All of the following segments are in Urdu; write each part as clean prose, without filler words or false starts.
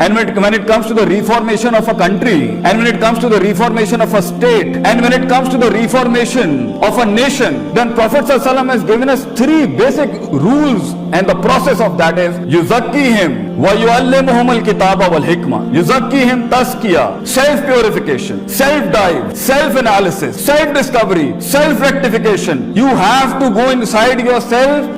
and when it comes to the reformation of a country, and when it comes to the reformation of a state, and when it comes to the reformation of a nation, then Prophet ﷺ has given us 3 basic rules, and the process of that is yuzakkihim wa yuallimuhum al-kitaba wal hikma. Yuzakkihim tazkiya, self purification, self dive, self analysis, self discovery, self rectification. You have to go inside yourself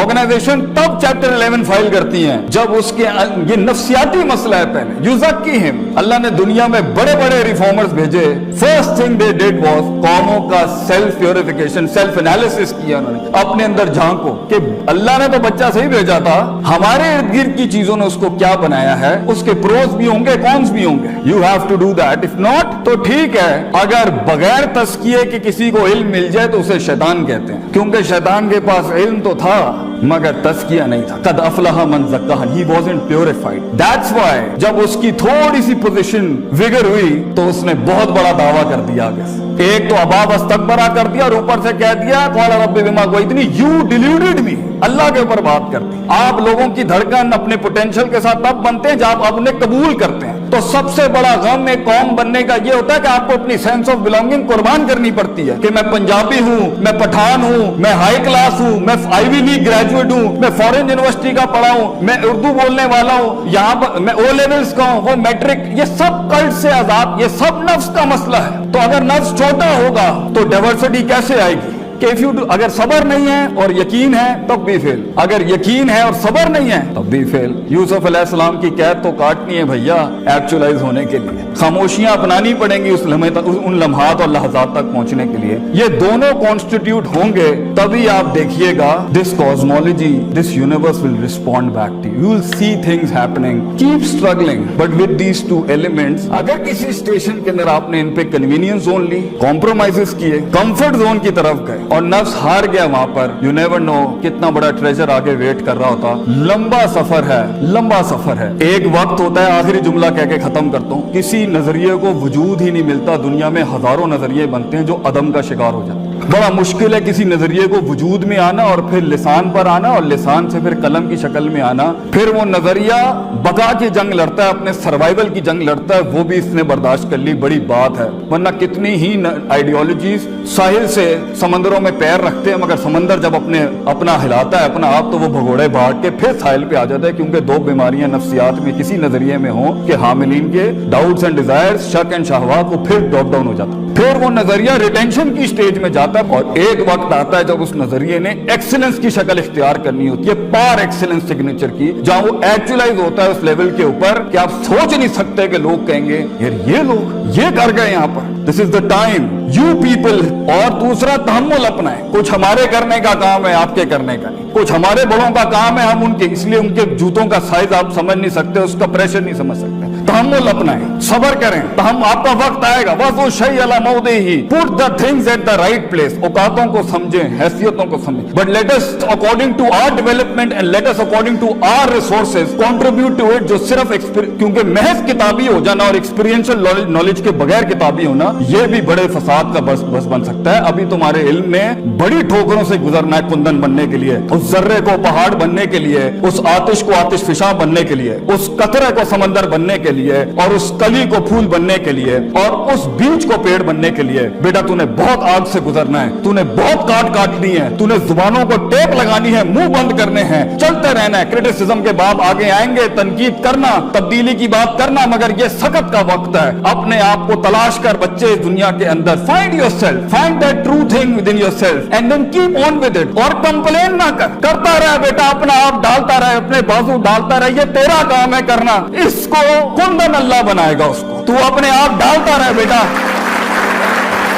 organisation تب چیپٹر 11 فائل کرتی ہیں جب اس کے یہ نفسیاتی مسئلہ ہے. پہلے یزکیہم, اللہ نے دنیا میں بڑے بڑے ریفارمرز بھیجے. First thing they did was قوموں کا سیلف پیوریفیکیشن, سیلف انالیسس کیا انہوں نے, اپنے اندر جھانکو کہ اللہ نے تو بچہ صحیح بھیجا تھا, ہمارے ارد گرد کی چیزوں نے اس کو کیا بنایا ہے, اس کے پروز بھی ہوں گے, کونس بھی ہوں گے. You have to do that. If not تو ٹھیک ہے, اگر بغیر تزکیے کہ کسی کو علم مل جائے تو اسے شیطان کہتے ہیں, کیونکہ شیطان کے پاس علم تو تھا مگر تزکیہ نہیں تھا. قد افلح من زکاہا, he wasn't purified. That's why جب اس کی تھوڑی سی پوزیشن وگر ہوئی تو اس نے بہت بڑا دعویٰ کر دیا آگے سے. ایک تو ابا واستکبرا کر دیا اور اوپر سے کہہ دیا قال رب بما غویتنی, you deluded me. اللہ کے اوپر بات کرتی. آپ لوگوں کی دھڑکن اپنے پوٹینشل کے ساتھ تب بنتے ہیں جب آپ انہیں قبول کرتے ہیں. تو سب سے بڑا غم ایک قوم بننے کا یہ ہوتا ہے کہ آپ کو اپنی سینس آف بلونگنگ قربان کرنی پڑتی ہے کہ میں پنجابی ہوں, میں پٹھان ہوں, میں ہائی کلاس ہوں, میں آئی وی لیگ گریجویٹ ہوں, میں فورن یونیورسٹی کا پڑھا ہوں, میں اردو بولنے والا ہوں, یہاں پر میں او لیولز کا ہوں, وہ میٹرک. یہ سب کلٹ سے آزاد, یہ سب نفس کا مسئلہ ہے. تو اگر نفس چھوٹا ہوگا تو ڈائیورسٹی کیسے آئے گی؟ کہ اگر صبر نہیں ہے اور یقین ہے تب بھی فیل, اگر یقین ہے اور صبر نہیں ہے تب بھی فیل. یوسف علیہ السلام کی قید تو کاٹنی ہے بھیا ایکچولائز ہونے کے لیے, خاموشیاں اپنانی پڑیں گی اس لمحے تک, ان لمحات اور لحظات تک پہنچنے کے لیے. یہ دونوں کانسٹیٹیوٹ ہوں گے تبھی آپ دیکھیے گا this cosmology, this universe will respond back to you. You will see things happening, keep struggling but with these two elements. اگر کسی اسٹیشن کے اندر آپ نے ان پہ کنوینئنس زون لی, کمپرومائزز کیے, کمفرٹ زون کی طرف گئے اور نفس ہار گیا وہاں پر, یو نیور نو کتنا بڑا ٹریجر آگے ویٹ کر رہا ہوتا. لمبا سفر ہے, لمبا سفر ہے. ایک وقت ہوتا ہے, آخری جملہ کہہ کے ختم کرتا ہوں, کسی نظریے کو وجود ہی نہیں ملتا, دنیا میں ہزاروں نظریے بنتے ہیں جو عدم کا شکار ہو جاتے ہیں. بڑا مشکل ہے کسی نظریے کو وجود میں آنا اور پھر لسان پر آنا اور لسان سے پھر قلم کی شکل میں آنا. پھر وہ نظریہ بقا کی جنگ لڑتا ہے, اپنے سروائیول کی جنگ لڑتا ہے, وہ بھی اس نے برداشت کر لی, بڑی بات ہے. ورنہ کتنی ہی آئیڈیالوجیز ساحل سے سمندروں میں پیر رکھتے ہیں مگر سمندر جب اپنا ہلاتا ہے اپنا آپ تو وہ بھگوڑے بھاگ کے پھر ساحل پہ آ جاتا ہے, کیونکہ دو بیماریاں نفسیات میں کسی نظریے میں ہوں کہ حاملین کے ڈاؤٹس اینڈ ڈیزائرز, شک اینڈ شہوات, وہ پھر ڈراپ ڈاؤن ہو جاتا ہے. پھر وہ نظریہ ریٹینشن کی سٹیج میں جاتا ہے اور ایک وقت آتا ہے جب اس نظریے نے ایکسلنس کی شکل اختیار کرنی ہوتی ہے, پار ایکسلنس سگنیچر کی, جہاں وہ ایکچولائز ہوتا ہے اس لیول کے اوپر کہ آپ سوچ نہیں سکتے کہ لوگ کہیں گے یار یہ لوگ یہ کر گئے یہاں پر. دس از دا ٹائم یو پیپل. اور دوسرا تحمل اپنا ہے, کچھ ہمارے کرنے کا کام ہے آپ کے کرنے کا نہیں, کچھ ہمارے بڑوں کا کام ہے ہم ان کے, اس لیے ان کے جوتوں کا سائز آپ سمجھ نہیں سکتے, اس کا پریشر نہیں سمجھ سکتے. تحمل اپنا ہے, صبر کریں, ہم آپ کا وقت آئے گا. وَذُو شَيْءَ عَلَى مَوْضِعِهِ, put the things at the right place. اوقاتوں کو سمجھیں, حیثیتوں کو سمجھیں, but let us according to our development and let us according to our resources contribute to it. جو صرف کیونکہ محض کتابی ہو جانا اور ایکسپیرینشل نالج کے بغیر کتابی ہونا یہ بھی بڑے فساد کا بس بن سکتا ہے. ابھی تمہارے علم میں بڑی ٹھوکروں سے گزرنا ہے کندن بننے کے لیے, اس ذرے کو پہاڑ بننے کے لیے, اس آتش کو آتش فشاں بننے کے لیے, اس قطرے کو سمندر بننے کے لیے, اور اس کلی کو پھول بننے کے لیے, اور اس بیج کو پیڑ بننے کے لیے. بیٹا تو نے بہت آگ سے گزرنا ہے, تو نے بہت کاٹنی ہے, تو نے زبانوں کو ٹیپ لگانی ہے, منہ بند کرنے ہیں, چلتے رہنا ہے. کرٹیسزم کے باب آگے آئیں گے, تنقید کرنا, تبدیلی کی بات کرنا, مگر یہ سخت کا وقت ہے. اپنے آپ کو تلاش کر بچے اس دنیا کے اندر, find yourself, find that true thing within yourself and then keep on with it. اور کمپلین نہ کر, کرتا رہے بیٹا, اپنا آپ ڈالتا رہے, اپنے بازو ڈالتا رہے, یہ تیرا کام ہے کرنا. اس کو کندن اللہ بنائے گا, اس کو تو اپنے آپ ڈالتا رہے بیٹا,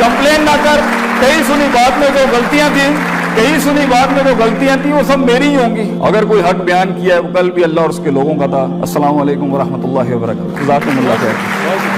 کمپلین نہ کر. کئی سنی بات میں جو غلطیاں تھیں, کئی سنی بات میں جو غلطیاں تھیں وہ سب میری ہی ہوں گی. اگر کوئی حق بیان کیا ہے وہ کل بھی اللہ اور اس کے لوگوں کا تھا. السلام علیکم ورحمۃ اللہ وبرکاتہ. جزاکم اللہ خیر.